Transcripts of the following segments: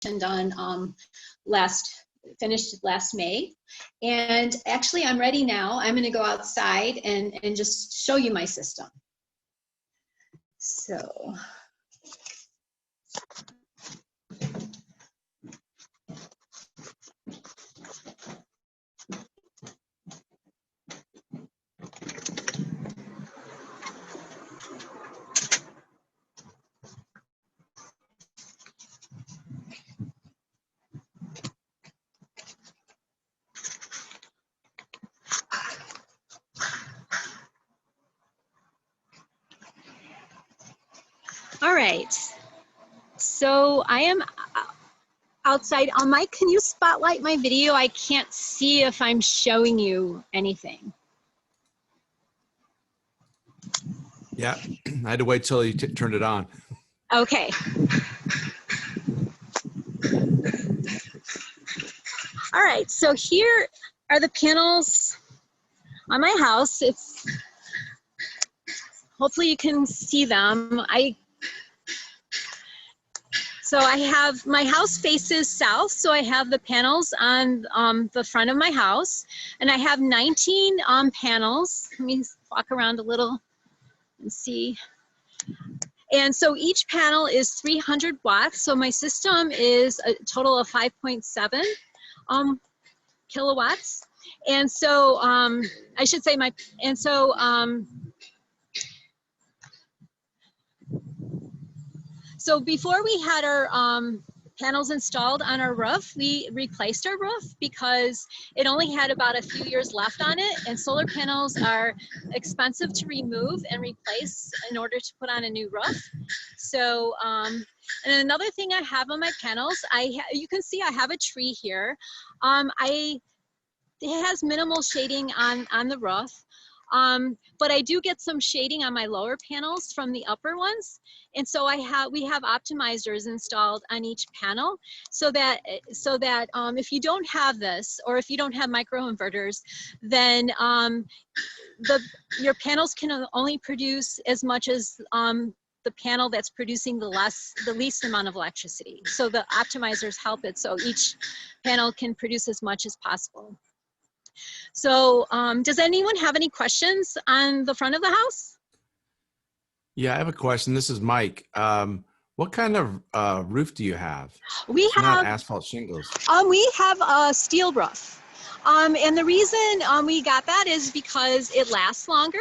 done finished last May. And actually I'm ready now. I'm gonna go outside and just show you my system. So. All right, so I am outside. Mike, can you spotlight my video? I can't see if I'm showing you anything. Yeah, I had to wait till you turned it on. Okay. All right, so here are the panels on my house. Hopefully you can see them. So I have, my house faces south, so I have the panels on the front of my house, and I have 19 panels. Let me walk around a little and see. And so each panel is 300 watts, so my system is a total of 5.7 kilowatts. And so I should say so before we had our panels installed on our roof, we replaced our roof because it only had about a few years left on it, and solar panels are expensive to remove and replace in order to put on a new roof. So, and another thing I have on my panels, you can see I have a tree here. It has minimal shading on the roof. But I do get some shading on my lower panels from the upper ones. And so we have optimizers installed on each panel so that if you don't have this, or if you don't have microinverters, then your panels can only produce as much as the panel that's producing the least amount of electricity. So the optimizers help it so each panel can produce as much as possible. So does anyone have any questions on the front of the house? Yeah, I have a question. This is Mike. What kind of roof do you have? It's not asphalt shingles. We have a steel roof. And the reason we got that is because it lasts longer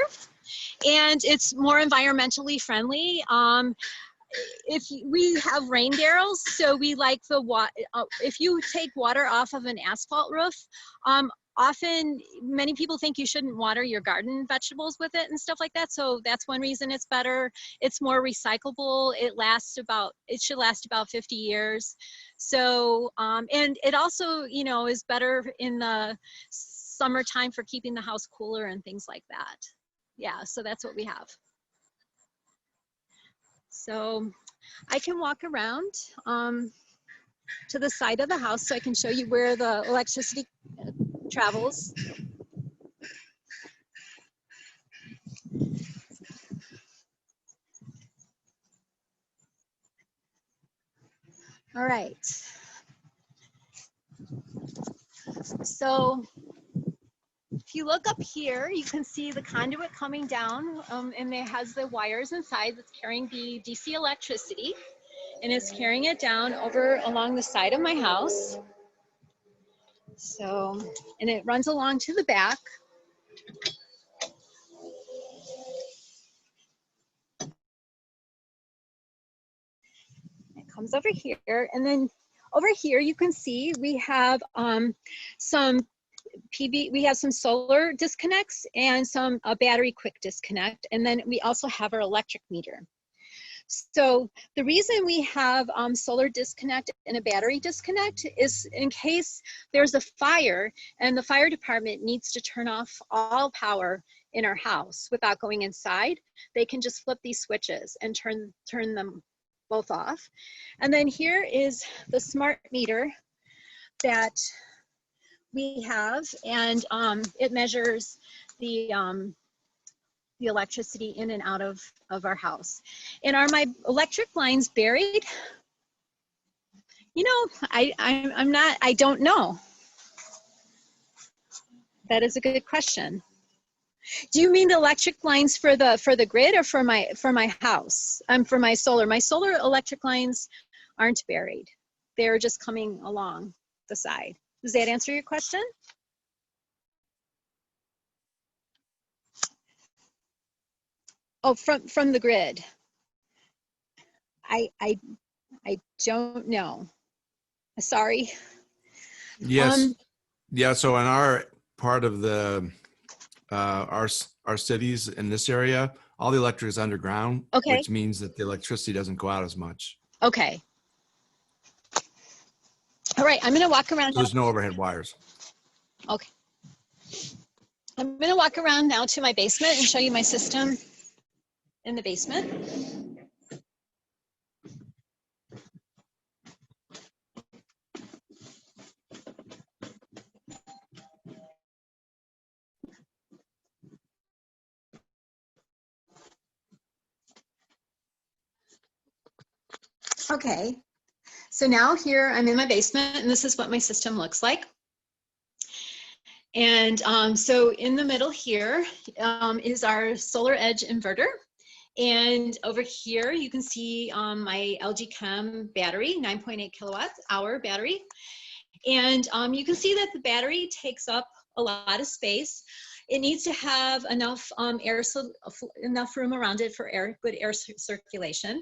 and it's more environmentally friendly. We have rain barrels, so we like the water. If you take water off of an asphalt roof, often many people think you shouldn't water your garden vegetables with it and stuff like that. So that's one reason it's better. It's more recyclable. It should last about 50 years. So, and it also, is better in the summertime for keeping the house cooler and things like that. Yeah, so that's what we have. So I can walk around to the side of the house so I can show you where the electricity travels. All right. So if you look up here, you can see the conduit coming down, and it has the wires inside that's carrying the DC electricity, and it's carrying it down over along the side of my house. So, and it runs along to the back. It comes over here, and then over here you can see we have some we have some solar disconnects and a battery quick disconnect, and then we also have our electric meter. So the reason we have solar disconnect and a battery disconnect is in case there's a fire and the fire department needs to turn off all power in our house without going inside, they can just flip these switches and turn them both off. And then here is the smart meter that we have, and it measures the electricity in and out of our house. And are my electric lines buried? You know, I don't know. That is a good question. Do you mean the electric lines for the grid or for my house? For my solar. My solar electric lines aren't buried. They're just coming along the side. Does that answer your question? Oh, from the grid. I don't know. Sorry. Yes. Yeah. So in our part of the our cities in this area, all the electric is underground, Okay. which means that the electricity doesn't go out as much. Okay. All right. I'm going to walk around. So there's no overhead wires. Okay. I'm going to walk around now to my basement and show you my system in the basement. Okay. So now here I'm in my basement and this is what my system looks like. And so in the middle here is our Solar Edge inverter. And over here you can see my LG Chem battery, 9.8 kilowatt hour battery. And you can see that the battery takes up a lot of space. It needs to have enough enough room around it for good air circulation.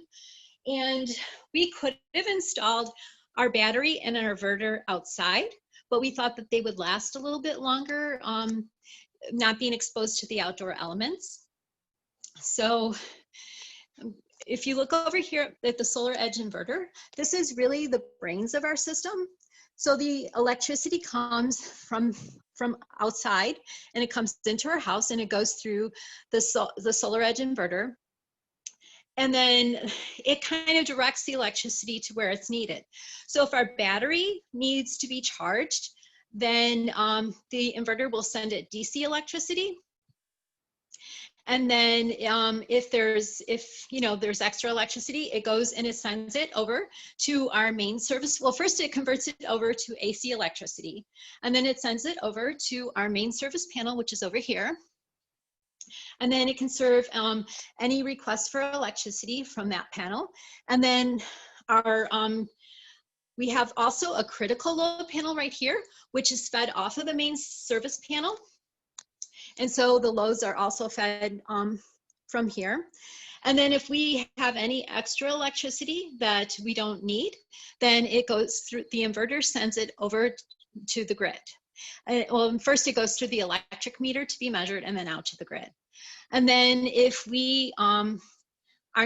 And we could have installed our battery and our inverter outside, but we thought that they would last a little bit longer, not being exposed to the outdoor elements. So if you look over here at the Solar Edge inverter, this is really the brains of our system. So the electricity comes from outside and it comes into our house and it goes through the Solar Edge inverter. And then it kind of directs the electricity to where it's needed. So if our battery needs to be charged, then the inverter will send it DC electricity. And then if there's extra electricity, it goes and it sends it over to our main service. Well, first it converts it over to AC electricity, and then it sends it over to our main service panel, which is over here. And then it can serve any request for electricity from that panel. And then we have also a critical load panel right here, which is fed off of the main service panel. And so the loads are also fed from here. And then if we have any extra electricity that we don't need, then it goes through, the inverter sends it over to the grid. Well, first it goes through the electric meter to be measured and then out to the grid. And then if we aren't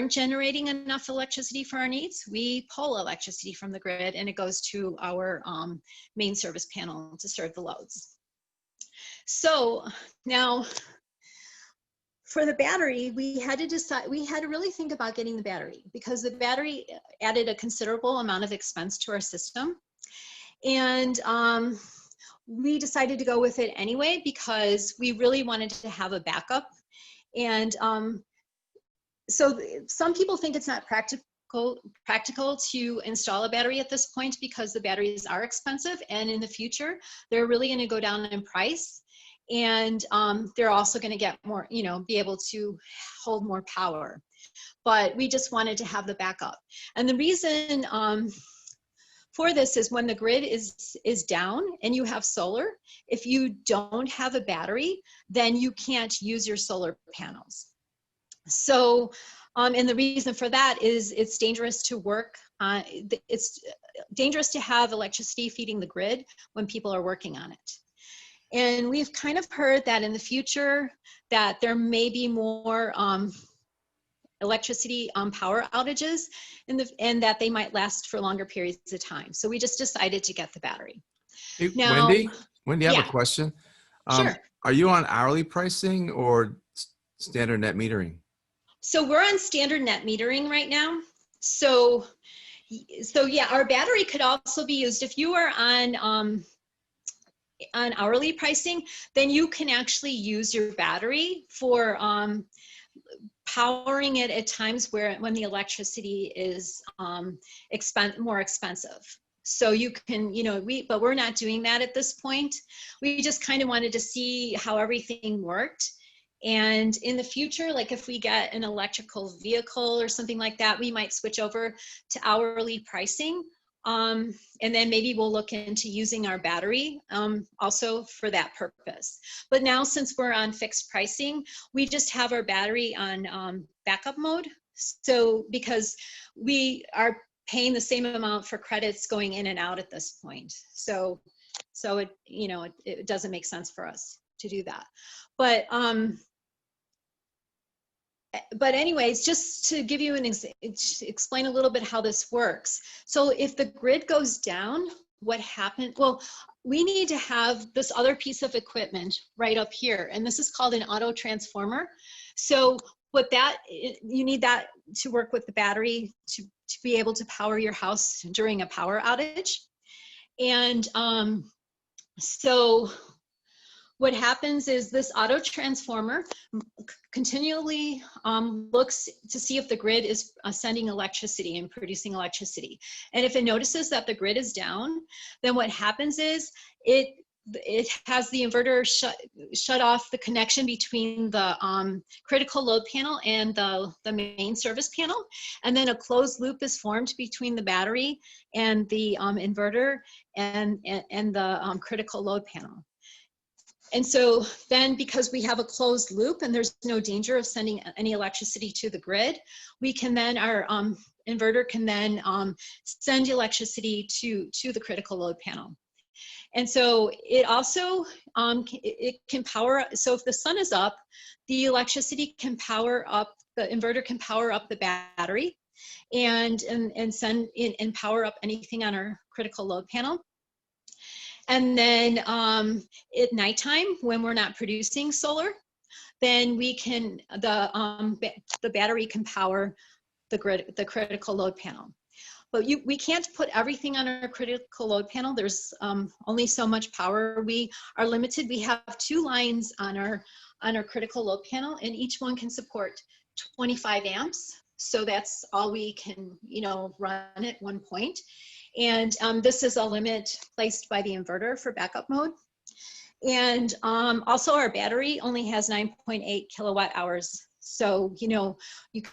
generating enough electricity for our needs, we pull electricity from the grid and it goes to our main service panel to serve the loads. So now for the battery, we had to really think about getting the battery, because the battery added a considerable amount of expense to our system. And we decided to go with it anyway, because we really wanted to have a backup. And so some people think it's not practical to install a battery at this point, because the batteries are expensive, and in the future they're really going to go down in price, and they're also going to get more, be able to hold more power. But we just wanted to have the backup. And the reason for this is when the grid is down and you have solar, if you don't have a battery, then you can't use your solar panels. So, and the reason for that is it's dangerous to work on, it's dangerous to have electricity feeding the grid when people are working on it. And we've kind of heard that in the future that there may be more electricity power outages and that they might last for longer periods of time. So we just decided to get the battery. Hey, Now, Wendy, I have yeah. a question. Sure. Are you on hourly pricing or standard net metering? So we're on standard net metering right now. So yeah, our battery could also be used if you are on hourly pricing, then you can actually use your battery for powering it at times when the electricity is more expensive. So you can, but we're not doing that at this point. We just kind of wanted to see how everything worked. And in the future, like if we get an electrical vehicle or something like that, we might switch over to hourly pricing. And then maybe we'll look into using our battery also for that purpose. But now, since we're on fixed pricing, we just have our battery on backup mode. So because we are paying the same amount for credits going in and out at this point. So it, it doesn't make sense for us to do that. But anyways, just to give you explain a little bit how this works. So if the grid goes down, what happened? Well, we need to have this other piece of equipment right up here, and this is called an auto transformer. So you need that to work with the battery to be able to power your house during a power outage. And so what happens is this auto transformer continually looks to see if the grid is sending electricity and producing electricity. And if it notices that the grid is down, then what happens is it has the inverter shut off the connection between the critical load panel and the main service panel. And then a closed loop is formed between the battery and the inverter and the critical load panel. And so then, because we have a closed loop and there's no danger of sending any electricity to the grid, we can then, our inverter can then send electricity to the critical load panel. And so it also, it can power, so if the sun is up, the electricity can power up, the inverter can power up the battery and send in and power up anything on our critical load panel. And then at nighttime, when we're not producing solar, then we can, the battery can power the critical load panel. But we can't put everything on our critical load panel. There's only so much power. We are limited. We have 2 lines on our critical load panel, and each one can support 25 amps. So that's all we can, run at one point. And this is a limit placed by the inverter for backup mode. And also our battery only has 9.8 kilowatt hours. So, you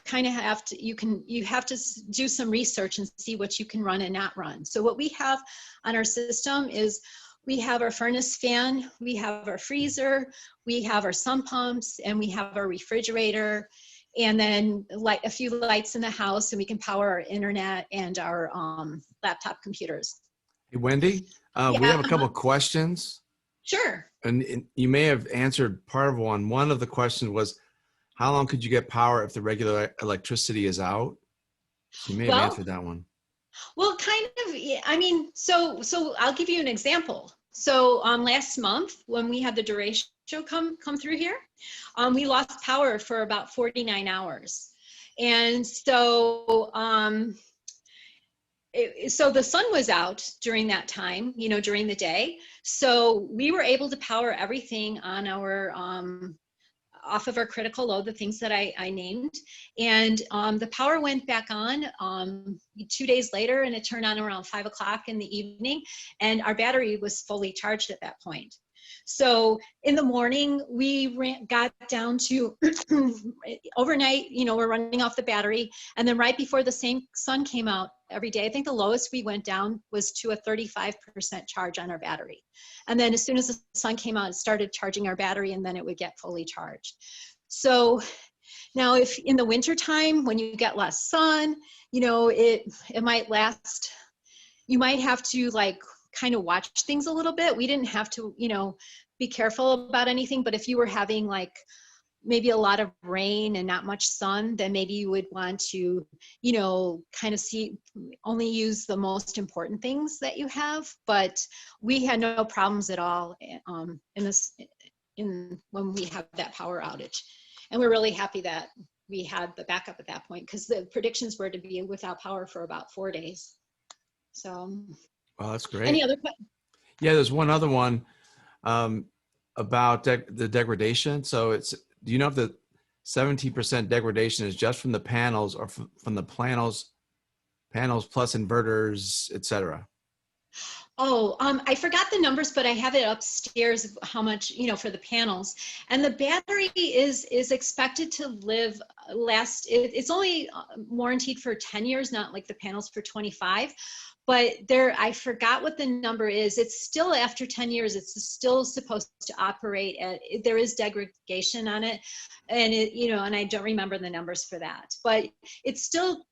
kind of have to, you have to do some research and see what you can run and not run. So what we have on our system is we have our furnace fan, we have our freezer, we have our sump pumps, and we have our refrigerator, and then a few lights in the house, and we can power our internet and our laptop computers. Hey, Wendy, we have a couple of questions. Sure. And you may have answered part of one. One of the questions was, how long could you get power if the regular electricity is out? You may have answered that one. Well, kind of, I mean, so I'll give you an example. So last month, when we had the duration come through here, we lost power for about 49 hours. And so, so the sun was out during that time, during the day. So we were able to power everything on our, off of our critical load, the things that I named. And the power went back on 2 days later, and it turned on around 5 o'clock in the evening, and our battery was fully charged at that point. So in the morning, we got down to overnight, we're running off the battery. And then right before the same sun came out every day, I think the lowest we went down was to a 35% charge on our battery. And then as soon as the sun came out, it started charging our battery, and then it would get fully charged. So now if in the winter time, when you get less sun, it might last, you might have to kind of watch things a little bit. We didn't have to, be careful about anything, but if you were having maybe a lot of rain and not much sun, then maybe you would want to, kind of only use the most important things that you have. But we had no problems at all when we have that power outage. And we're really happy that we had the backup at that point, because the predictions were to be without power for about 4 days. So. Well, that's great. Any other questions? Yeah, there's one other one about the degradation. So do you know if the 17% degradation is just from the panels or from the panels plus inverters, et cetera? Oh, I forgot the numbers, but I have it upstairs of how much, you know, for the panels. And the battery is expected to last, it's only warranted for 10 years, not like the panels for 25. But there, I forgot what the number is. It's still after 10 years, it's still supposed to operate at, there is degradation on it. And it, you know, and I don't remember the numbers for that, but it's still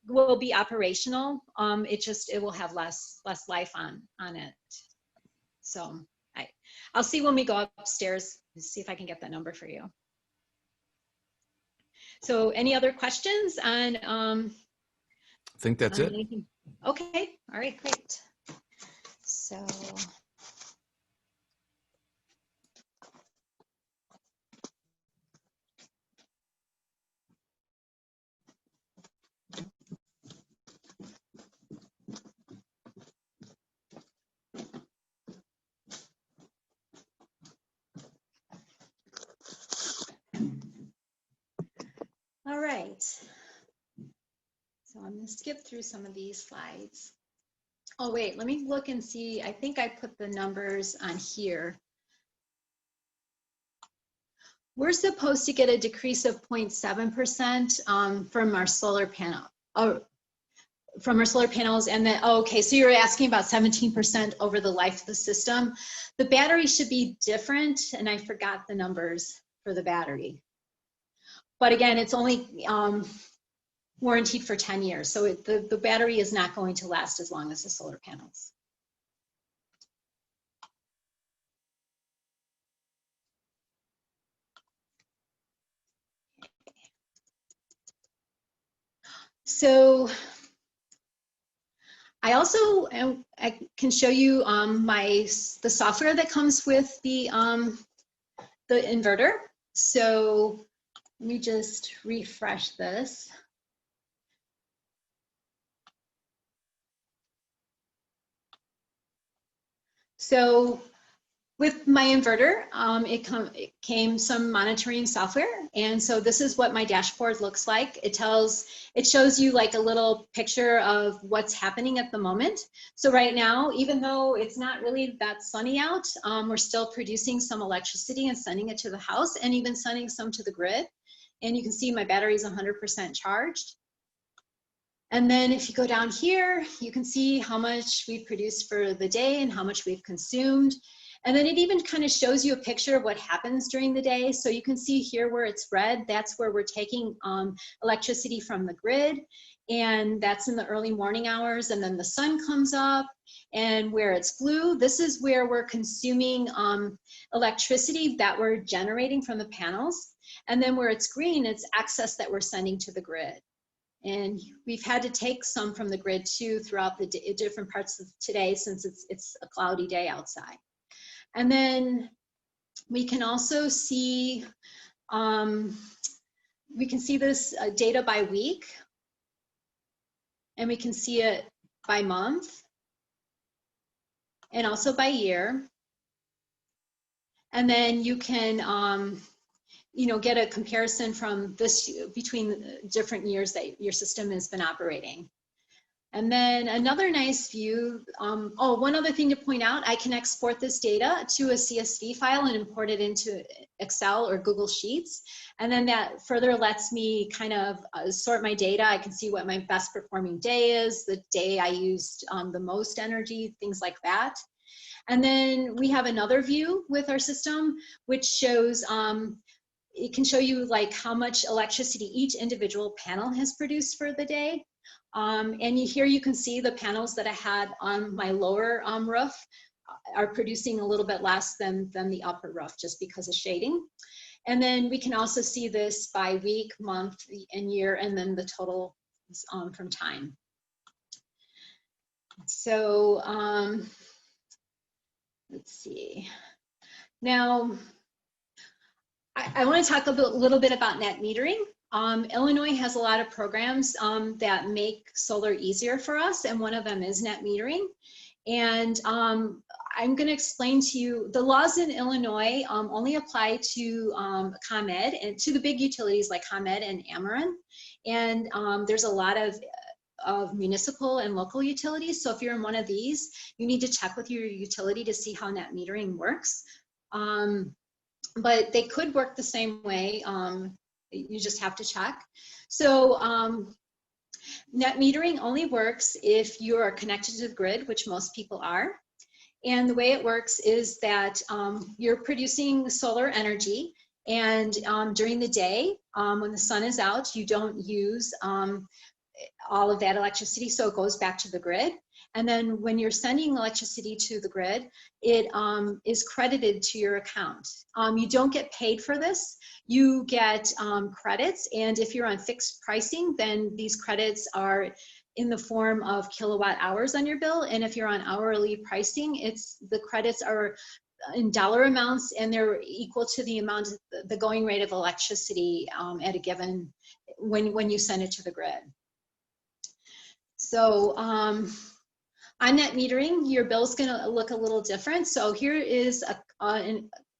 will be operational. It will have less life on it. So I'll see when we go upstairs, see if I can get that number for you. So any other questions on I think that's it. anything? Okay, all right, great. So all right. So I'm going to skip through some of these slides. Oh, wait, let me look and see. I think I put the numbers on here. We're supposed to get a decrease of 0.7% from our solar panel, from our solar panels. And then, oh, okay, so you're asking about 17% over the life of the system. The battery should be different, and I forgot the numbers for the battery. But again, it's only warranted for 10 years. So the battery is not going to last as long as the solar panels. So I also I can show you the software that comes with the inverter. So let me just refresh this. So with my inverter, it came some monitoring software. And so this is what my dashboard looks like. It shows you like a little picture of what's happening at the moment. So right now, even though it's not really that sunny out, we're still producing some electricity and sending it to the house and even sending some to the grid. And you can see my battery is 100% charged. And then if you go down here, you can see how much we've produced for the day and how much we've consumed. And then it even kind of shows you a picture of what happens during the day. So you can see here where it's red, that's where we're taking electricity from the grid. And that's in the early morning hours. And then the sun comes up. And where it's blue, this is where we're consuming electricity that we're generating from the panels. And then where it's green, it's excess that we're sending to the grid. And we've had to take some from the grid too throughout the different parts of today since it's a cloudy day outside. And then we can also see, this data by week, and we can see it by month, and also by year. And then you can, get a comparison from between different years that your system has been operating. And then another nice view, one other thing to point out, I can export this data to a CSV file and import it into Excel or Google Sheets. And then that further lets me kind of sort my data. I can see what my best performing day is, the day I used the most energy, things like that. And then we have another view with our system, which shows, it can show you like how much electricity each individual panel has produced for the day. And here you can see the panels that I had on my lower roof are producing a little bit less than the upper roof just because of shading. And then we can also see this by week, month, and year, and then the total from time. So let's see. Now, I want to talk a little bit about net metering. Illinois has a lot of programs that make solar easier for us, and one of them is net metering. And I'm going to explain to you, the laws in Illinois only apply to ComEd and to the big utilities like ComEd and Ameren. And there's a lot of of municipal and local utilities. So if you're in one of these, you need to check with your utility to see how net metering works. But they could work the same way. You just have to check. So net metering only works if you are connected to the grid, which most people are. And the way it works is that you're producing solar energy, and during the day, when the sun is out, you don't use all of that electricity, so it goes back to the grid. And then when you're sending electricity to the grid, it is credited to your account. You don't get paid for this. You get credits, and if you're on fixed pricing, then these credits are in the form of kilowatt hours on your bill. And if you're on hourly pricing, the credits are in dollar amounts, and they're equal to the amount, the going rate of electricity at a given, when you send it to the grid. So on net metering, your bill's gonna look a little different. So here is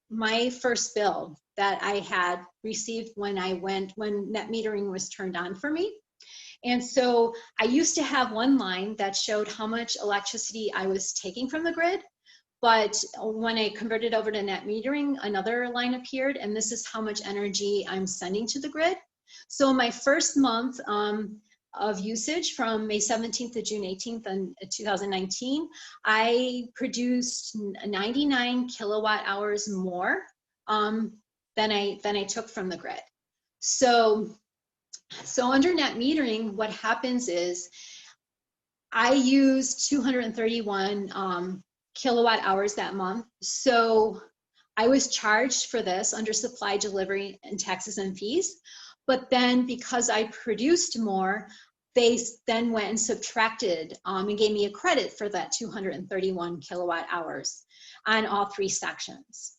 my first bill that I had received when net metering was turned on for me. And so I used to have one line that showed how much electricity I was taking from the grid, but when I converted over to net metering, another line appeared, and this is how much energy I'm sending to the grid. So my first month of usage, from May 17th to June 18th in 2019, I produced 99 kilowatt hours more than I took from the grid. So under net metering, what happens is I used 231 kilowatt hours that month. So I was charged for this under supply, delivery, and taxes and fees. But then because I produced more, they then went and subtracted and gave me a credit for that 231 kilowatt hours on all three sections.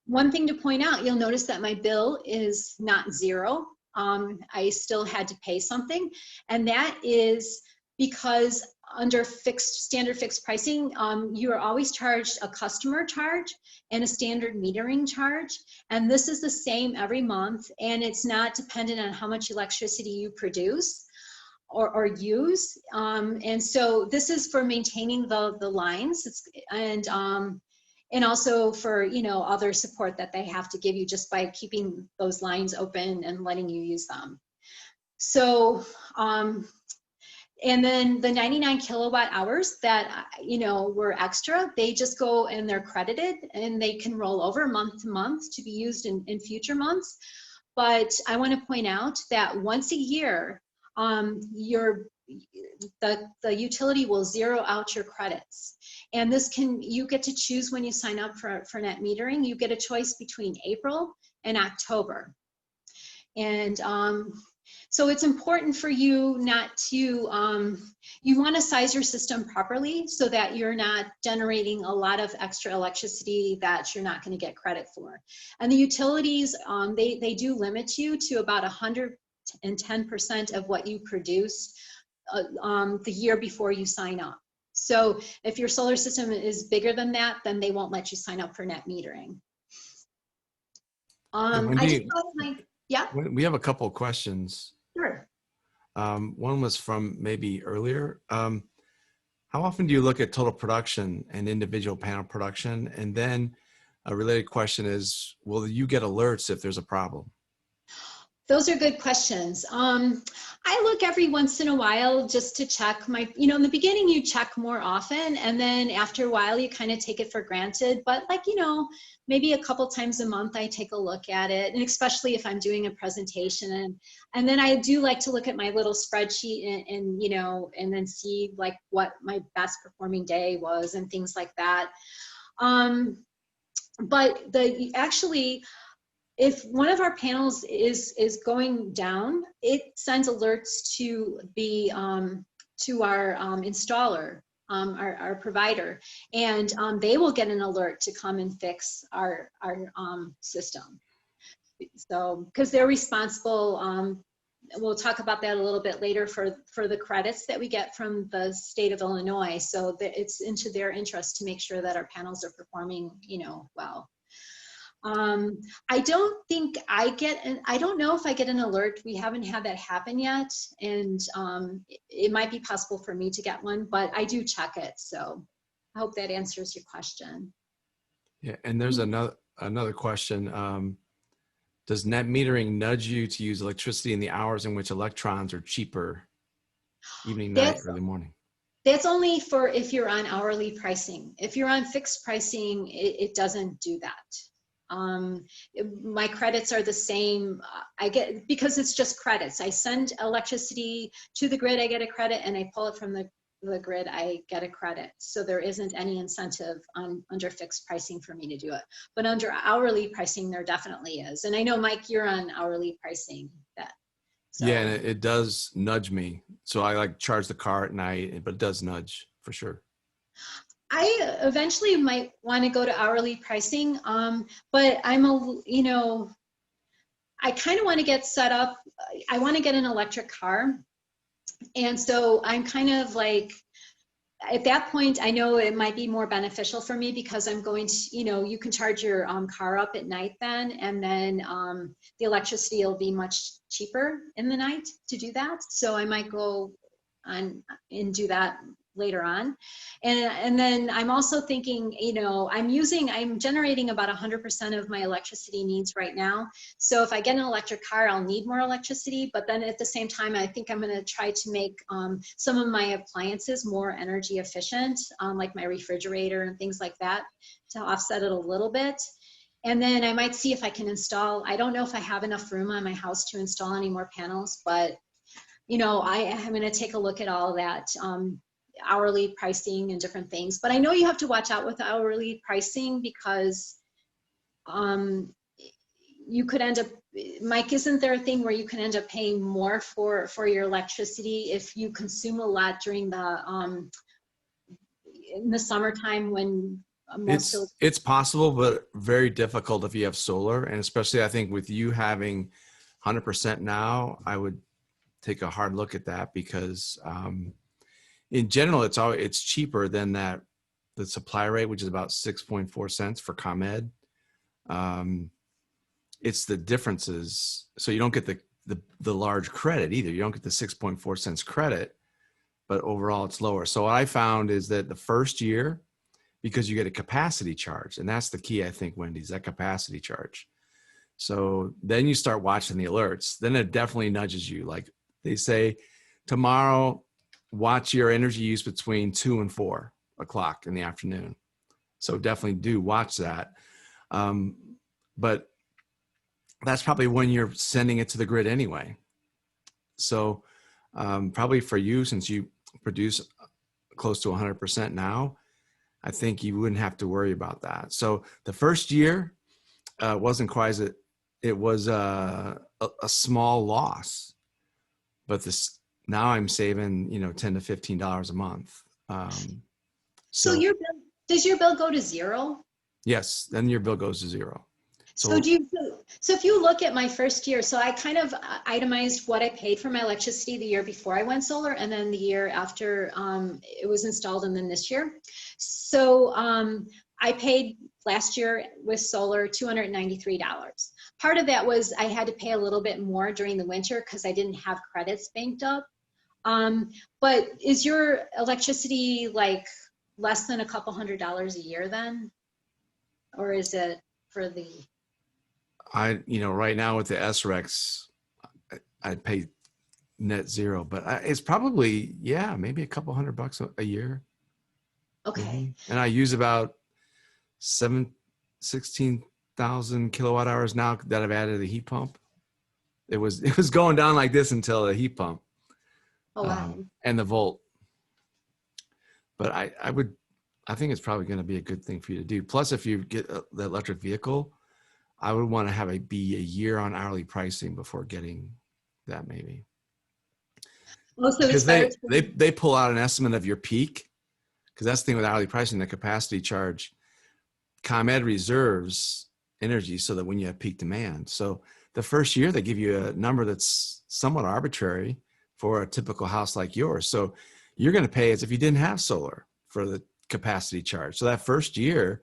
One thing to point out, you'll notice that my bill is not zero. I still had to pay something, and that is because under standard fixed pricing, you are always charged a customer charge and a standard metering charge, and this is the same every month, and it's not dependent on how much electricity you produce or use. And so this is for maintaining the lines, and also for, you know, other support that they have to give you just by keeping those lines open and letting you use them. So, and then the 99 kilowatt hours that, you know, were extra, they just go and they're credited, and they can roll over month to month to be used in future months. But I want to point out that once a year, the utility will zero out your credits. And you get to choose when you sign up for net metering. You get a choice between April and October. And so it's important for you not to, you want to size your system properly so that you're not generating a lot of extra electricity that you're not going to get credit for. And the utilities, they do limit you to about 110% of what you produce the year before you sign up. So if your solar system is bigger than that, then they won't let you sign up for net metering. Yeah. We have a couple of questions. Sure. One was from maybe earlier. How often do you look at total production and individual panel production? And then a related question is, will you get alerts if there's a problem? Those are good questions. I look every once in a while just to check in the beginning you check more often, and then after a while you kind of take it for granted. But maybe a couple times a month I take a look at it, and especially if I'm doing a presentation. And then I do like to look at my little spreadsheet and then see what my best performing day was and things like that. But if one of our panels is going down, it sends alerts to our installer, our provider, and they will get an alert to come and fix our system. So, because they're responsible, we'll talk about that a little bit later for the credits that we get from the state of Illinois. So that it's into their interest to make sure that our panels are performing, well. I don't think I don't know if I get an alert. We haven't had that happen yet. And it might be possible for me to get one, but I do check it. So I hope that answers your question. Yeah, and there's another question. Does net metering nudge you to use electricity in the hours in which electrons are cheaper, evening, night, That's early morning? That's only for if you're on hourly pricing. If you're on fixed pricing, it doesn't do that. My credits are the same. I get, because it's just credits. I send electricity to the grid, I get a credit, and I pull it from the grid, I get a credit. So there isn't any incentive under fixed pricing for me to do it. But under hourly pricing, there definitely is. And I know, Mike, you're on hourly pricing. So. Yeah, and it does nudge me. So I like charge the car at night, but it does nudge for sure. I eventually might want to go to hourly pricing, but I kind of want to get set up. I want to get an electric car. And so I'm kind of like, at that point, I know it might be more beneficial for me because I'm going to, you can charge your car up at night then, and then the electricity will be much cheaper in the night to do that. So I might go on and do that later on. And then I'm also thinking, I'm generating about 100% of my electricity needs right now. So if I get an electric car, I'll need more electricity. But then at the same time, I think I'm going to try to make some of my appliances more energy efficient, like my refrigerator and things like that, to offset it a little bit. And then I might see if I can install, I don't know if I have enough room on my house to install any more panels, but I'm going to take a look at all that. Hourly pricing and different things, but I know you have to watch out with hourly pricing because you could end up, Mike, isn't there a thing where you can end up paying more for your electricity if you consume a lot during the in the summertime when it's possible, but very difficult if you have solar, and especially I think with you having 100% now, I would take a hard look at that because in general, it's cheaper than the supply rate, which is about 6.4 cents for ComEd. It's the differences. So you don't get the large credit either. You don't get the 6.4 cents credit, but overall it's lower. So what I found is that the first year, because you get a capacity charge, and that's the key, I think, Wendy, is that capacity charge. So then you start watching the alerts. Then it definitely nudges you. Like they say, tomorrow, watch your energy use between 2 and 4 o'clock in the afternoon. So definitely do watch that. But that's probably when you're sending it to the grid anyway. So probably for you, since you produce close to 100% now, I think you wouldn't have to worry about that. So the first year wasn't quite as it was a small loss, but now I'm saving, $10 to $15 a month. So does your bill go to zero? Yes, then your bill goes to zero. So if you look at my first year, so I kind of itemized what I paid for my electricity the year before I went solar, and then the year after it was installed, and then this year. So I paid last year with solar $293. Part of that was I had to pay a little bit more during the winter because I didn't have credits banked up. But is your electricity like less than a couple $100 a year then? Or is it for the? Right now with the SRECs, I pay net zero, but it's probably, maybe a couple $100 a year. Okay. Mm-hmm. And I use about 16,000 kilowatt hours now that I've added a heat pump. It was going down like this until the heat pump. Oh, wow. And the volt. But I think it's probably going to be a good thing for you to do. Plus, if you get the electric vehicle, I would want to have be a year on hourly pricing before getting that, maybe. Oh, so because they pull out an estimate of your peak, because that's the thing with hourly pricing, the capacity charge. ComEd reserves energy so that when you have peak demand. So the first year they give you a number that's somewhat arbitrary for a typical house like yours. So you're going to pay as if you didn't have solar for the capacity charge. So that first year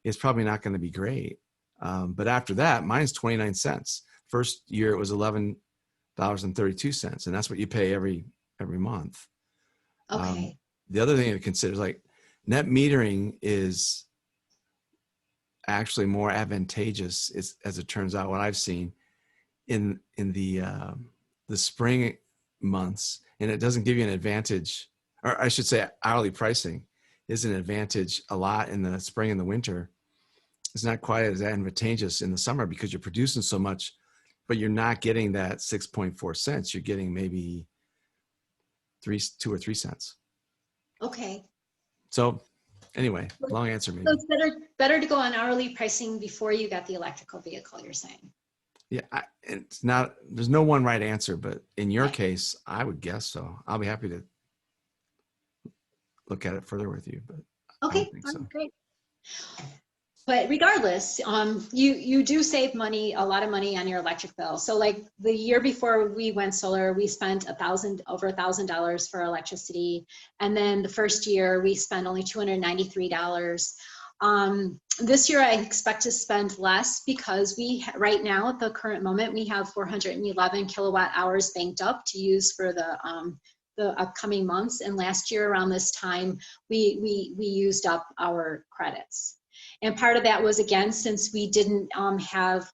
is probably not going to be great. But after that, mine's 29 cents. First year it was $11.32, and that's what you pay every month. Okay. The other thing to consider is like net metering is actually more advantageous, as it turns out, what I've seen in the spring months, and it doesn't give you an advantage, or I should say hourly pricing is an advantage a lot in the spring and the winter. It's not quite as advantageous in the summer because you're producing so much, but you're not getting that 6.4 cents. You're getting maybe 2 or 3 cents. Okay. So anyway, long answer maybe. So it's better to go on hourly pricing before you got the electrical vehicle, you're saying? Yeah, it's not, there's no one right answer, but in your Right. case, I would guess so. I'll be happy to look at it further with you, but I Okay, don't think all so. right, great. But regardless, you do save money, a lot of money on your electric bill. So like the year before we went solar, we spent over $1,000 for electricity. And then the first year we spent only $293. This year I expect to spend less because right now at the current moment, we have 411 kilowatt hours banked up to use for the upcoming months. And last year around this time, we used up our credits. And part of that was, again, since we didn't have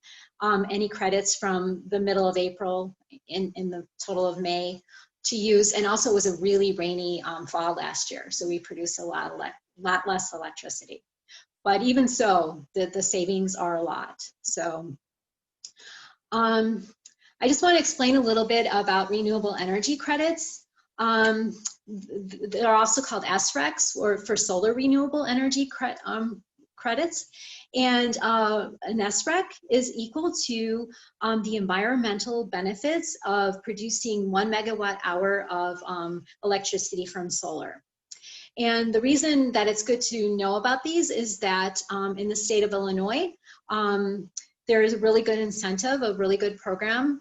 any credits from the middle of April in the total of May to use. And also it was a really rainy fall last year. So we produced a lot less electricity. But even so, the savings are a lot. So I just want to explain a little bit about renewable energy credits. They're also called SRECs, or for solar renewable energy credits. And an SREC is equal to the environmental benefits of producing 1 megawatt hour of electricity from solar. And the reason that it's good to know about these is that in the state of Illinois, there is a really good incentive, a really good program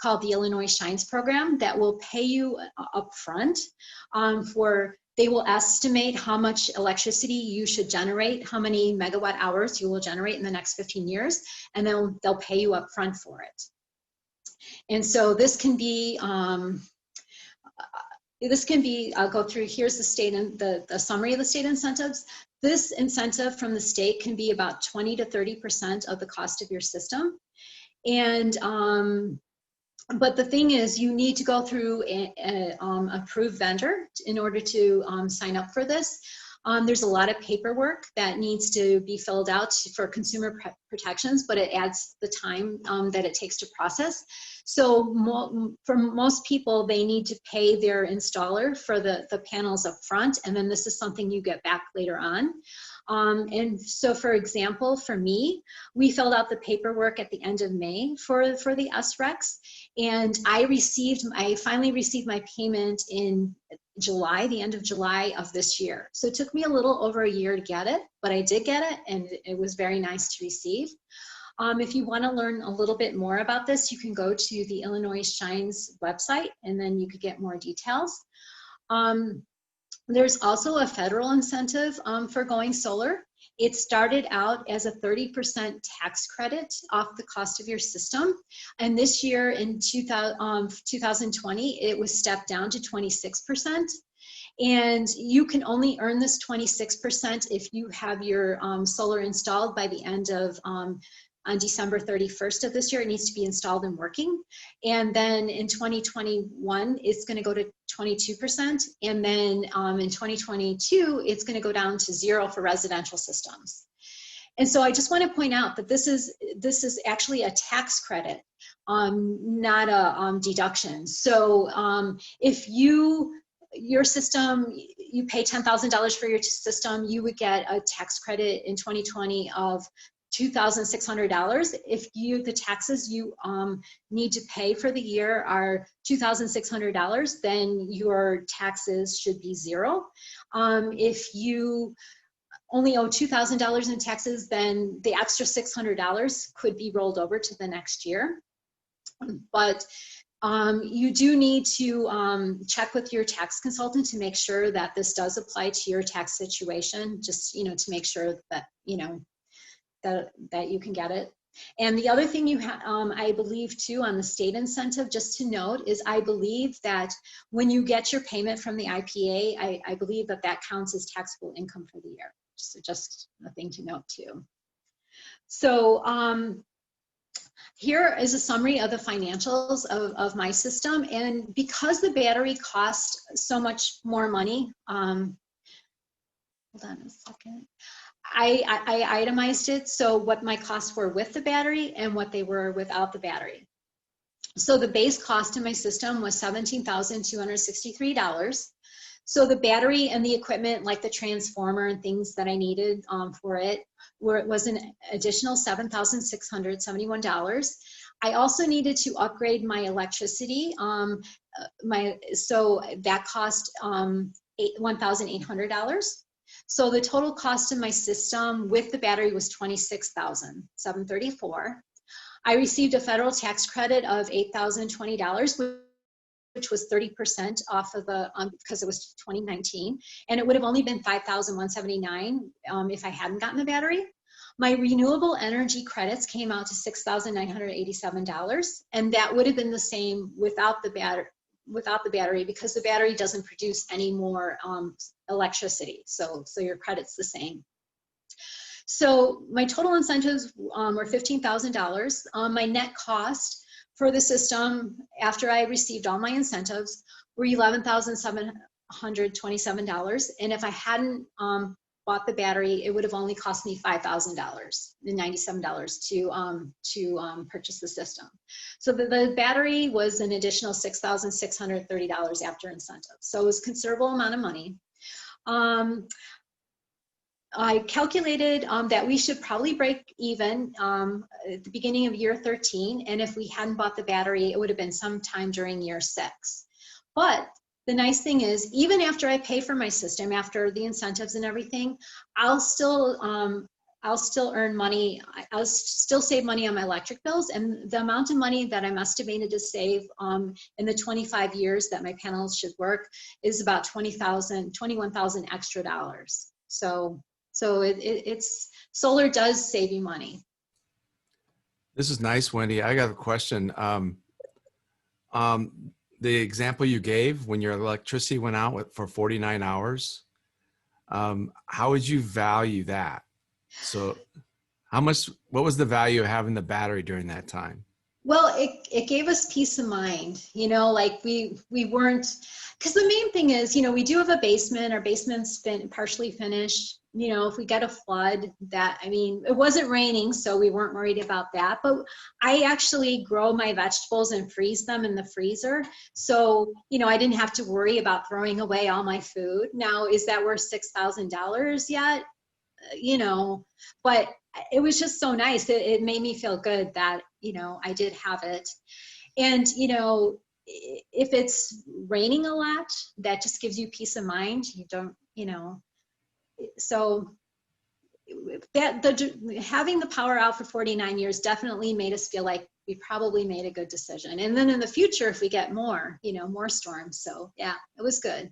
called the Illinois Shines program that will pay you upfront they will estimate how much electricity you should generate, how many megawatt hours you will generate in the next 15 years, and then they'll pay you upfront for it. And so this can be, I'll go through, here's the state and the summary of the state incentives. This incentive from the state can be about 20 to 30% of the cost of your system. And but the thing is, you need to go through an approved vendor in order to sign up for this. There's a lot of paperwork that needs to be filled out for consumer protections, but it adds the time that it takes to process. So for most people, they need to pay their installer for the panels up front, and then this is something you get back later on. And so, for example, for me, we filled out the paperwork at the end of May for the SRECs, and I finally received my payment in July, the end of July of this year. So it took me a little over a year to get it, but I did get it, and it was very nice to receive. If you want to learn a little bit more about this, you can go to the Illinois Shines website, and then you could get more details. There's also a federal incentive for going solar. It started out as a 30% tax credit off the cost of your system. And this year in 2020, it was stepped down to 26%. And you can only earn this 26% if you have your solar installed by the end of on December 31st of this year. It needs to be installed and working. And then in 2021, it's going to go to 22%. And then in 2022, it's going to go down to 0 for residential systems. And so I just want to point out that this is actually a tax credit, not a deduction. So if your system, you pay $10,000 for your system, you would get a tax credit in 2020 of $2,600. If the taxes you need to pay for the year are $2,600, then your taxes should be 0. If you only owe $2,000 in taxes, then the extra $600 could be rolled over to the next year. But you do need to check with your tax consultant to make sure that this does apply to your tax situation, just to make sure that that you can get it. And the other thing I believe too on the state incentive, just to note, is I believe that when you get your payment from the IPA, I believe that that counts as taxable income for the year. So just a thing to note too. So here is a summary of the financials of my system. And because the battery cost so much more money, hold on a second. I itemized it, so what my costs were with the battery and what they were without the battery. So the base cost in my system was $17,263. So the battery and the equipment, like the transformer and things that I needed for it, was an additional $7,671. I also needed to upgrade my electricity. So that cost $1,800. So the total cost of my system with the battery was $26,734. I received a federal tax credit of $8,020, which was 30% off of the, because it was 2019, and it would have only been $5,179 if I hadn't gotten the battery. My renewable energy credits came out to $6,987, and that would have been the same without the battery. Because the battery doesn't produce any more electricity, so your credit's the same. So my total incentives were $15,000. My net cost for the system after I received all my incentives were $11,727, and if I hadn't bought the battery, it would have only cost me $5,097 to purchase the system. So the battery was an additional $6,630 after incentives. So it was a considerable amount of money. I calculated that we should probably break even at the beginning of year 13, and if we hadn't bought the battery, it would have been sometime during year 6. But the nice thing is, even after I pay for my system, after the incentives and everything, I'll still earn money. I'll still save money on my electric bills, and the amount of money that I'm estimated to save in the 25 years that my panels should work is about $21,000 extra dollars. So it's solar does save you money. This is nice, Wendy. I got a question. The example you gave when your electricity went out for 49 hours, how would you value that? So what was the value of having the battery during that time? Well, it gave us peace of mind, like we weren't, because the main thing is, we do have a basement, our basement's partially finished. If we get a flood, it wasn't raining, so we weren't worried about that. But I actually grow my vegetables and freeze them in the freezer. So, I didn't have to worry about throwing away all my food. Now, is that worth $6,000 yet? But it was just so nice. It made me feel good that, I did have it. And, if it's raining a lot, that just gives you peace of mind. You don't, so having the power out for 49 years definitely made us feel like we probably made a good decision. And then in the future, if we get more, more storms. So yeah, it was good.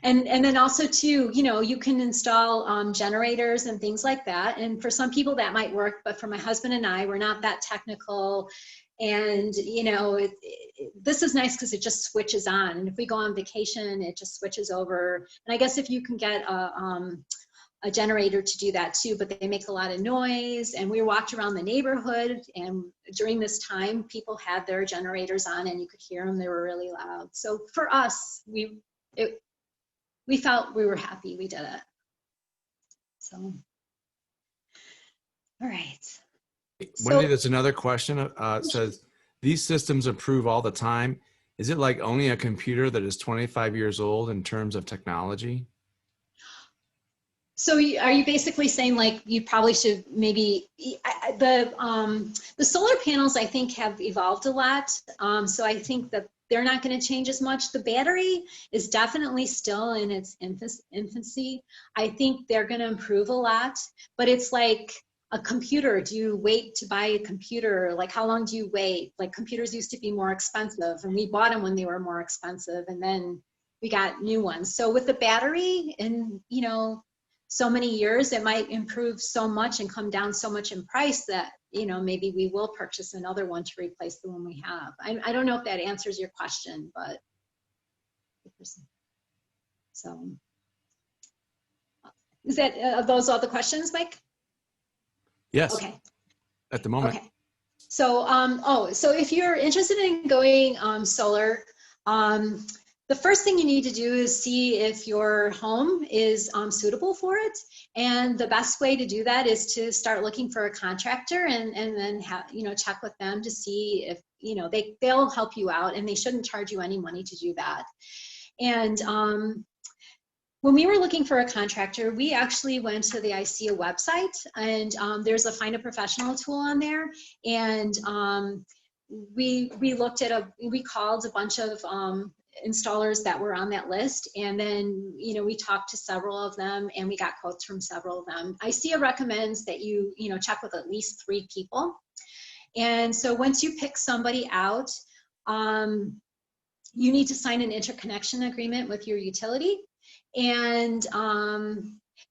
And then also too, you can install generators and things like that. And for some people that might work, but for my husband and I, we're not that technical. And, this is nice because it just switches on. And if we go on vacation, it just switches over. And I guess if you can get a generator to do that too, but they make a lot of noise. And we walked around the neighborhood, and during this time, people had their generators on and you could hear them. They were really loud. So for us, we felt we were happy we did it. So, all right. Wendy, there's another question. It says, these systems improve all the time. Is it like owning a computer that is 25 years old in terms of technology? So are you basically saying like you probably should maybe, the solar panels I think have evolved a lot. So I think that they're not going to change as much. The battery is definitely still in its infancy. I think they're going to improve a lot, but it's like a computer. Do you wait to buy a computer? Like how long do you wait? Like computers used to be more expensive, and we bought them when they were more expensive, and then we got new ones. So with the battery, and so many years, it might improve so much and come down so much in price that, you know, maybe we will purchase another one to replace the one we have. I don't know if that answers your question, but so is that those all the questions, Mike? Yes. Okay. At the moment. Okay. So, so if you're interested in going solar, the first thing you need to do is see if your home is suitable for it. And the best way to do that is to start looking for a contractor and then you know, check with them to see if, you know, they'll help you out, and they shouldn't charge you any money to do that. And when we were looking for a contractor, we actually went to the ICEA website, and there's a Find a Professional tool on there. And we looked at we called a bunch of installers that were on that list, and then, you know, we talked to several of them, and we got quotes from several of them. ICEA recommends that you know, check with at least 3 people. And so once you pick somebody out, you need to sign an interconnection agreement with your utility. And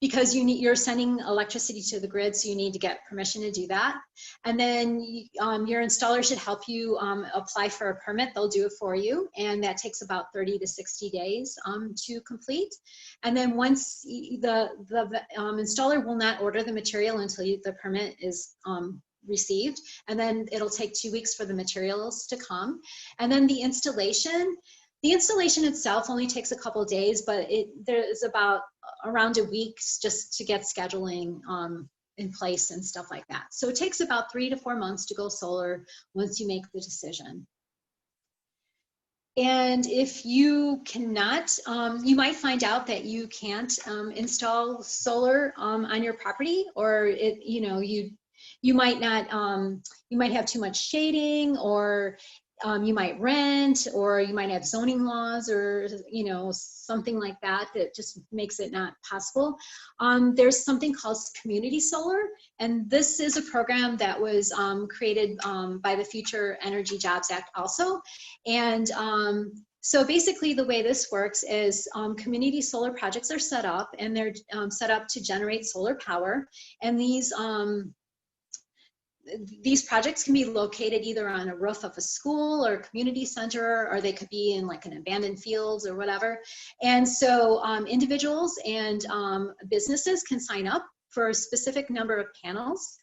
because you're sending electricity to the grid, so you need to get permission to do that. And then your installer should help you apply for a permit. They'll do it for you, and that takes about 30 to 60 days to complete. And then once the installer will not order the material until the permit is received, and then it'll take 2 weeks for the materials to come. And then the installation itself only takes a couple of days, but there's about around a week just to get scheduling in place and stuff like that. So it takes about 3 to 4 months to go solar once you make the decision. And if you cannot, you might find out that you can't install solar on your property, or you know, you might not, you might have too much shading, or you might rent, or you might have zoning laws, or, you know, something like that that just makes it not possible. There's something called community solar, and this is a program that was created by the Future Energy Jobs Act also. And so basically the way this works is community solar projects are set up, and they're set up to generate solar power. And these projects can be located either on a roof of a school or a community center, or they could be in like an abandoned fields or whatever. And so individuals and businesses can sign up for a specific number of panels,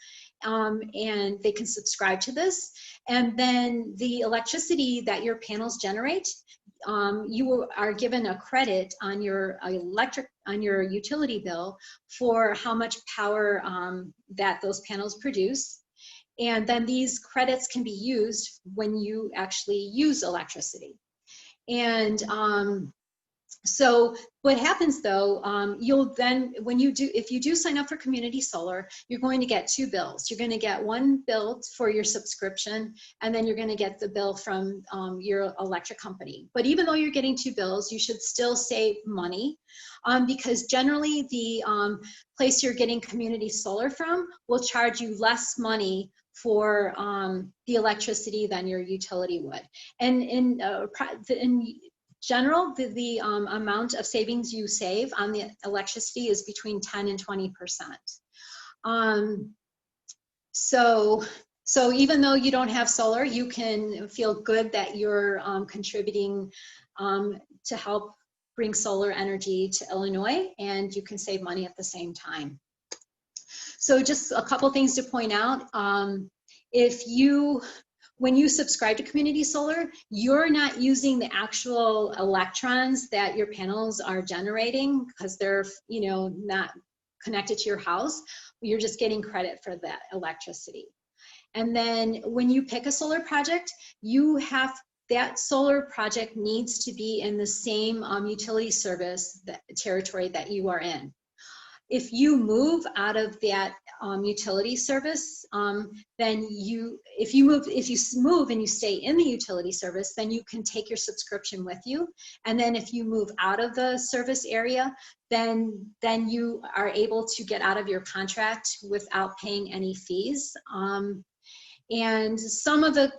and they can subscribe to this. And then the electricity that your panels generate, you are given a credit on your utility bill for how much power that those panels produce. And then these credits can be used when you actually use electricity. And so what happens though, you'll then, if you do sign up for community solar, you're going to get 2 bills. You're going to get one bill for your subscription, and then you're going to get the bill from your electric company. But even though you're getting 2 bills, you should still save money, because generally the place you're getting community solar from will charge you less money for the electricity than your utility would. And in general, the amount of savings you save on the electricity is between 10 and 20%. So even though you don't have solar, you can feel good that you're contributing to help bring solar energy to Illinois, and you can save money at the same time. So just a couple things to point out. When you subscribe to community solar, you're not using the actual electrons that your panels are generating, because they're, you know, not connected to your house. You're just getting credit for that electricity. And then when you pick a solar project, that solar project needs to be in the same utility service territory that you are in. If you move out of that utility service, then if you move and you stay in the utility service, then you can take your subscription with you. And then if you move out of the service area, then you are able to get out of your contract without paying any fees. And some of the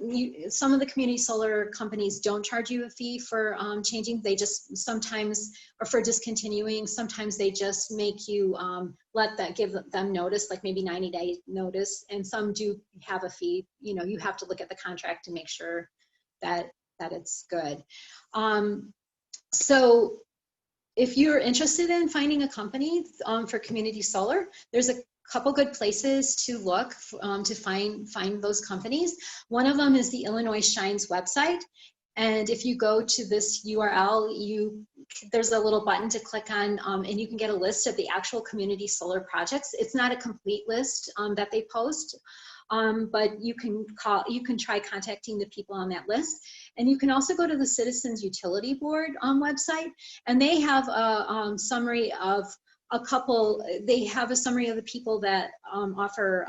community solar companies don't charge you a fee for changing. They just sometimes, or for discontinuing, sometimes they just make you give them notice, like maybe 90-day notice. And some do have a fee. You know, you have to look at the contract to make sure that it's good. So if you're interested in finding a company for community solar, there's a couple good places to look to find those companies. One of them is the Illinois Shines website. And if you go to this URL, there's a little button to click on, and you can get a list of the actual community solar projects. It's not a complete list that they post, but you can try contacting the people on that list. And you can also go to the Citizens Utility Board website, and they have a summary of they have a summary of the people that offer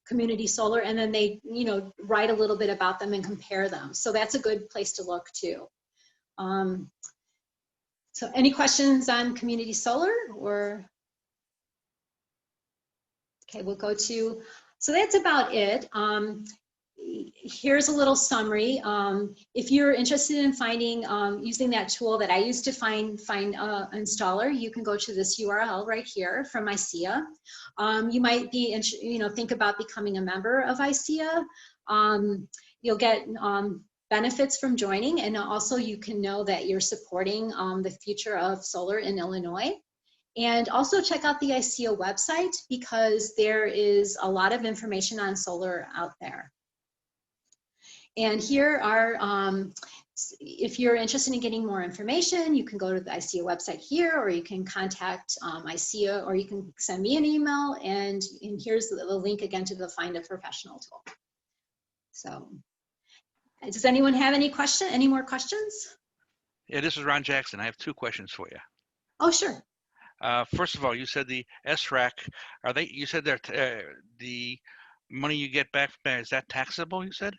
community solar, and then they, you know, write a little bit about them and compare them. So that's a good place to look too. So any questions on community solar, or? Okay, we'll go to, so that's about it. Here's a little summary. If you're interested in finding, using that tool that I used to find installer, you can go to this URL right here from ICEA. You might be, think about becoming a member of ICEA. You'll get benefits from joining, and also you can know that you're supporting the future of solar in Illinois. And also check out the ICEA website, because there is a lot of information on solar out there. And here are, if you're interested in getting more information, you can go to the ICEA website here, or you can contact ICEA, or you can send me an email, and here's the link again to the Find a Professional tool. So, does anyone have any more questions? Yeah, this is Ron Jackson. I have two questions for you. Oh, sure. First of all, you said the SRAC, you said that the money you get back, is that taxable, you said?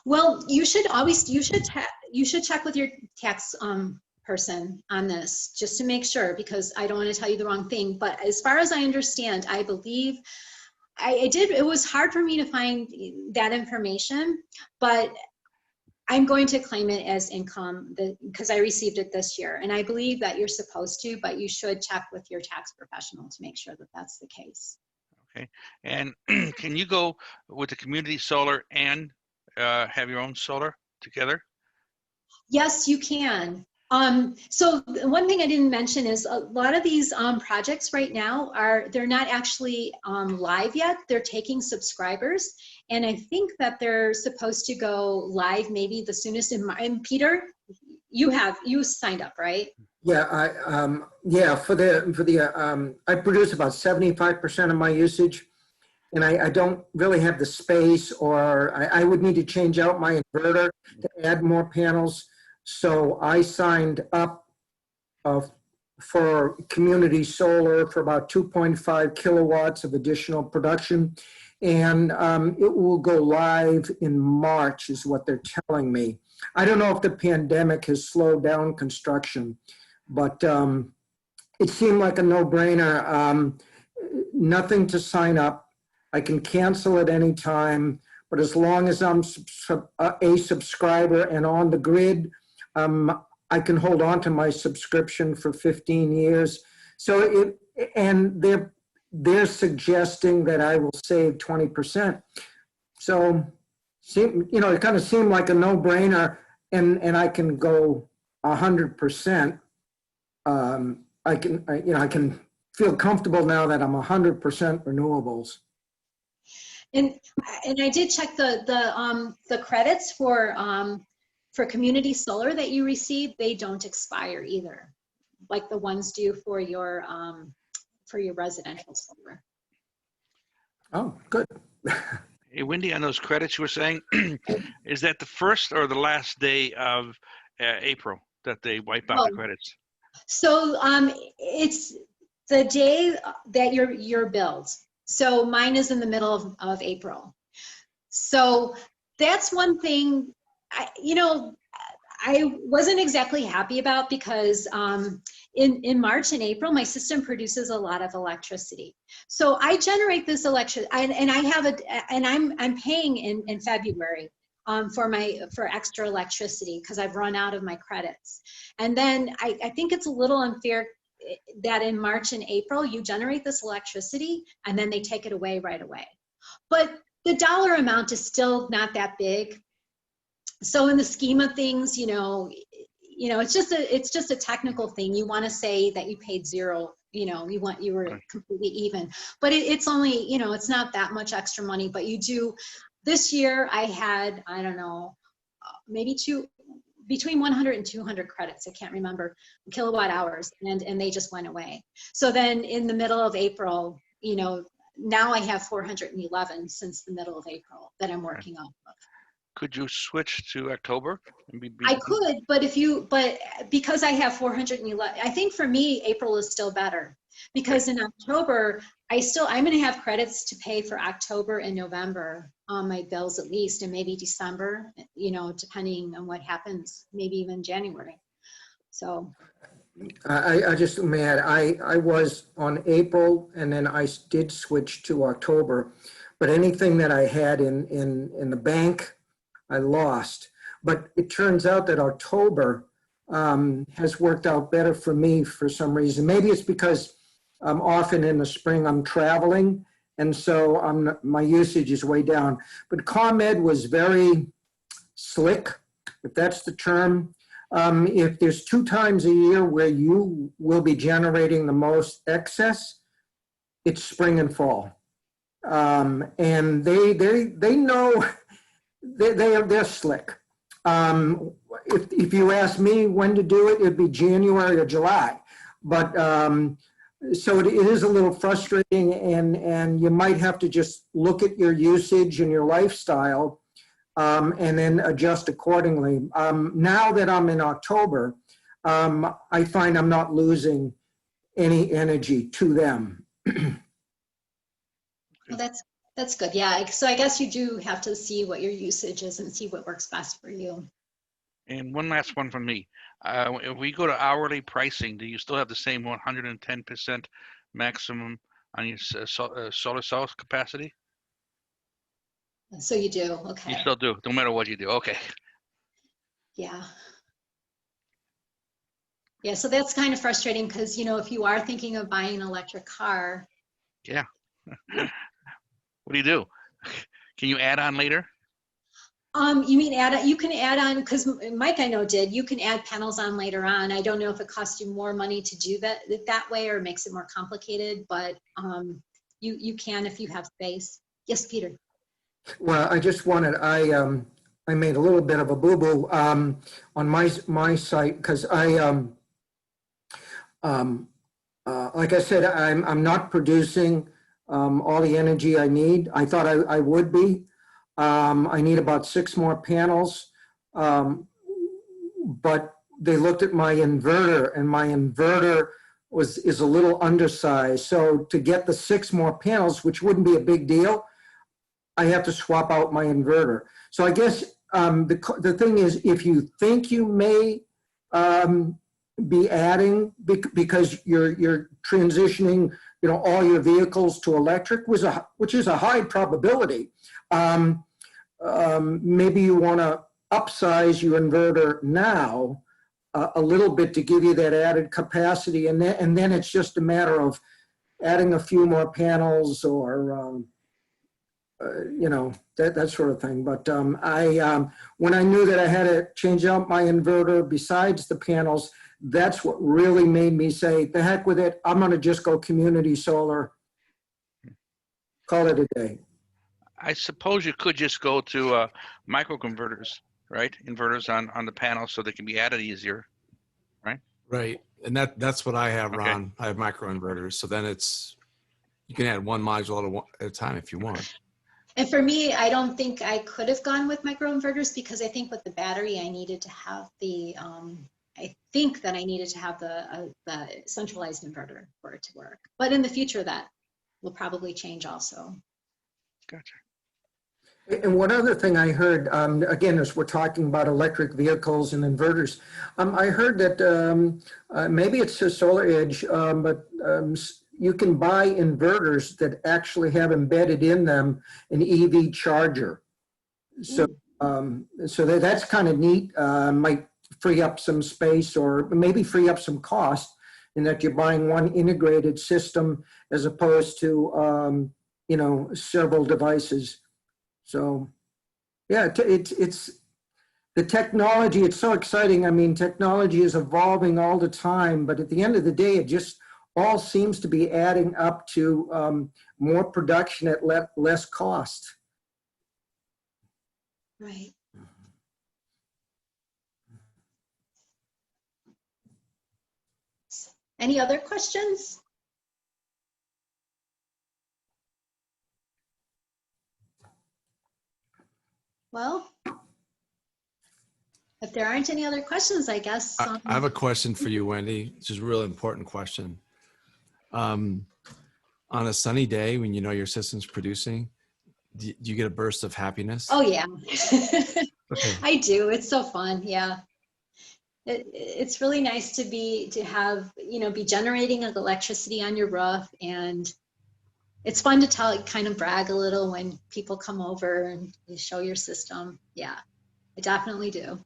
Well, you should check with your tax person on this, just to make sure, because I don't want to tell you the wrong thing. But as far as I understand, I believe it was hard for me to find that information, but I'm going to claim it as income because I received it this year, and I believe that you're supposed to, but you should check with your tax professional to make sure that that's the case. Okay, and can you go with the community solar and have your own solar together? Yes, you can. So one thing I didn't mention is a lot of these projects right now they're not actually live yet. They're taking subscribers, and I think that they're supposed to go live maybe the soonest in March. And Peter, you signed up, right? Yeah, I produce about 75% of my usage, and I don't really have the space, or I would need to change out my inverter to add more panels. So I signed up for community solar for about 2.5 kilowatts of additional production. And it will go live in March is what they're telling me. I don't know if the pandemic has slowed down construction, but it seemed like a no-brainer. Nothing to sign up. I can cancel at any time, but as long as I'm a subscriber and on the grid, I can hold on to my subscription for 15 years. So they're suggesting that I will save 20%. So, it kind of seemed like a no-brainer, and I can go 100%. I can feel comfortable now that I'm 100% renewables. And I did check the credits for community solar that you receive. They don't expire either, like the ones do for your residential solar. Oh, good. Hey, Wendy, on those credits you were saying, is that the first or the last day of April that they wipe out the credits? So it's the day that you're billed. So mine is in the middle of April. So that's one thing. I wasn't exactly happy about because in March and April, my system produces a lot of electricity. So I generate this electricity, and I have I'm paying in February for extra electricity because I've run out of my credits. And then I think it's a little unfair that in March and April you generate this electricity and then they take it away right away. But the dollar amount is still not that big. So in the scheme of things, it's just a technical thing. You want to say that you paid zero, you were completely even, but it's only, it's not that much extra money, but you do. This year I had, I don't know, maybe between 100 and 200 credits, I can't remember, kilowatt hours, and they just went away. So then in the middle of April, now I have 411 since the middle of April that I'm working off of. Could you switch to October? I could, but because I have 411, I think for me, April is still better because in October, I'm going to have credits to pay for October and November on my bills at least, and maybe December, depending on what happens, maybe even January. So. I just may add, I was on April and then I did switch to October, but anything that I had in the bank, I lost. But it turns out that October has worked out better for me for some reason. Maybe it's because often in the spring I'm traveling, and so my usage is way down. But ComEd was very slick, if that's the term. If there's 2 times a year where you will be generating the most excess, it's spring and fall. And they know. They're slick. If you ask me when to do it, it'd be January or July. But so it is a little frustrating, and you might have to just look at your usage and your lifestyle and then adjust accordingly. Now that I'm in October, I find I'm not losing any energy to them. Well, that's good. Yeah. So I guess you do have to see what your usage is and see what works best for you. And one last one from me. If we go to hourly pricing, do you still have the same 110% maximum on your solar cell capacity? So you do. Okay. You still do, no matter what you do. Okay. Yeah. Yeah. So that's kind of frustrating because, if you are thinking of buying an electric car. Yeah. What do you do? Can you add on later? You mean you can add on, because Mike I know did, you can add panels on later on. I don't know if it costs you more money to do that way or makes it more complicated, but you can if you have space. Yes, Peter. Well, I just wanted, I made a little bit of a boo-boo on my site because like I said, I'm not producing all the energy I need. I thought I would be. I need about 6 more panels, but they looked at my inverter, and my inverter is a little undersized. So to get the 6 more panels, which wouldn't be a big deal, I have to swap out my inverter. So I guess the thing is, if you think you may be adding because you're transitioning, all your vehicles to electric, which is a high probability. Maybe you want to upsize your inverter now a little bit to give you that added capacity, and then it's just a matter of adding a few more panels or that sort of thing. But when I knew that I had to change out my inverter besides the panels, that's what really made me say, the heck with it, I'm going to just go community solar, call it a day. I suppose you could just go to microconverters, right? Inverters on the panel so they can be added easier, right? Right. And that's what I have, Okay. Ron. I have microinverters. So then you can add one module at a time if you want. And for me, I don't think I could have gone with microinverters because I think with the battery, I needed to have the centralized inverter for it to work. But in the future, that will probably change also. Gotcha. And one other thing I heard, again, as we're talking about electric vehicles and inverters, I heard that maybe it's a Solar Edge, but you can buy inverters that actually have embedded in them an EV charger. So, that's kind of neat. Might free up some space or maybe free up some cost in that you're buying one integrated system as opposed to, several devices. So, yeah, it's the technology. It's so exciting. I mean, technology is evolving all the time, but at the end of the day, it just all seems to be adding up to more production at less cost. Right. Any other questions? Well, if there aren't any other questions, I guess. I have a question for you, Wendy. It's just a really important question. On a sunny day when you know your system's producing, do you get a burst of happiness? Oh, yeah. Okay. I do. It's so fun. Yeah. It's really nice to have, be generating electricity on your roof, and it's fun to kind of brag a little when people come over and you show your system. Yeah, I definitely do.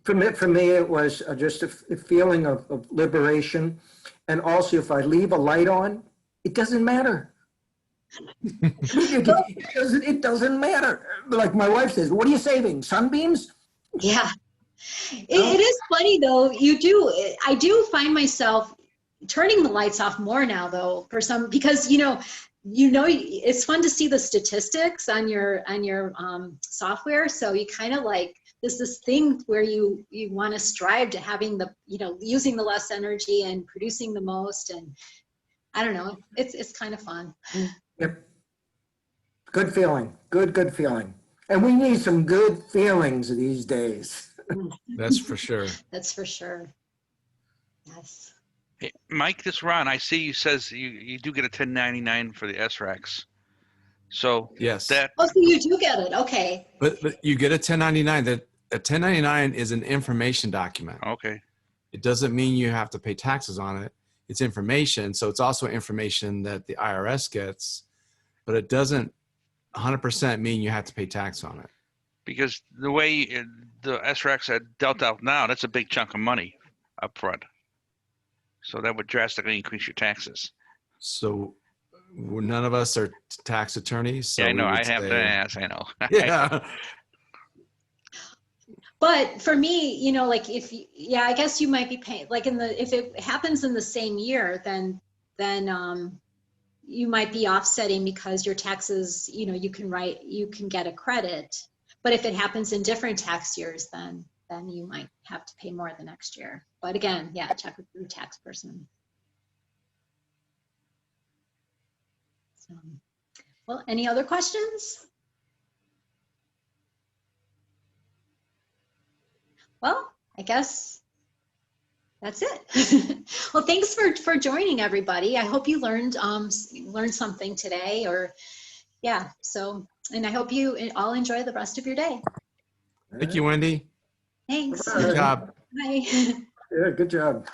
For me, it was just a feeling of liberation. And also, if I leave a light on, it doesn't matter. It doesn't matter. Like my wife says, what are you saving? Sunbeams? Yeah. It is funny though. I do find myself turning the lights off more now though, because it's fun to see the statistics on your software. So you kind of like, there's this thing where you want to strive to having using the less energy and producing the most. And I don't know, it's kind of fun. Yep. Good feeling. Good feeling. And we need some good feelings these days. That's for sure. That's for sure. Yes. Hey, Mike, this Ron, I see you says you do get a 1099 for the SRACs. So Yes. So you do get it. Okay. But you get a 1099. That a 1099 is an information document. Okay. It doesn't mean you have to pay taxes on it. It's information. So it's also information that the IRS gets, but it doesn't 100% mean you have to pay tax on it. Because the way the SRACs are dealt out now, that's a big chunk of money up front. So that would drastically increase your taxes. So none of us are tax attorneys. So yeah, I know. I would have say, to ask. I know. Yeah. But for me, like I guess you might be paying, like if it happens in the same year, then you might be offsetting because your taxes, you can get a credit. But if it happens in different tax years, then you might have to pay more the next year. But again, yeah, check with your tax person. So, well, any other questions? Well, I guess that's it. Well, thanks for joining, everybody. I hope you learned something today, or yeah. So, and I hope you all enjoy the rest of your day. Thank you, Wendy. Thanks. Good job. Bye. Yeah, good job.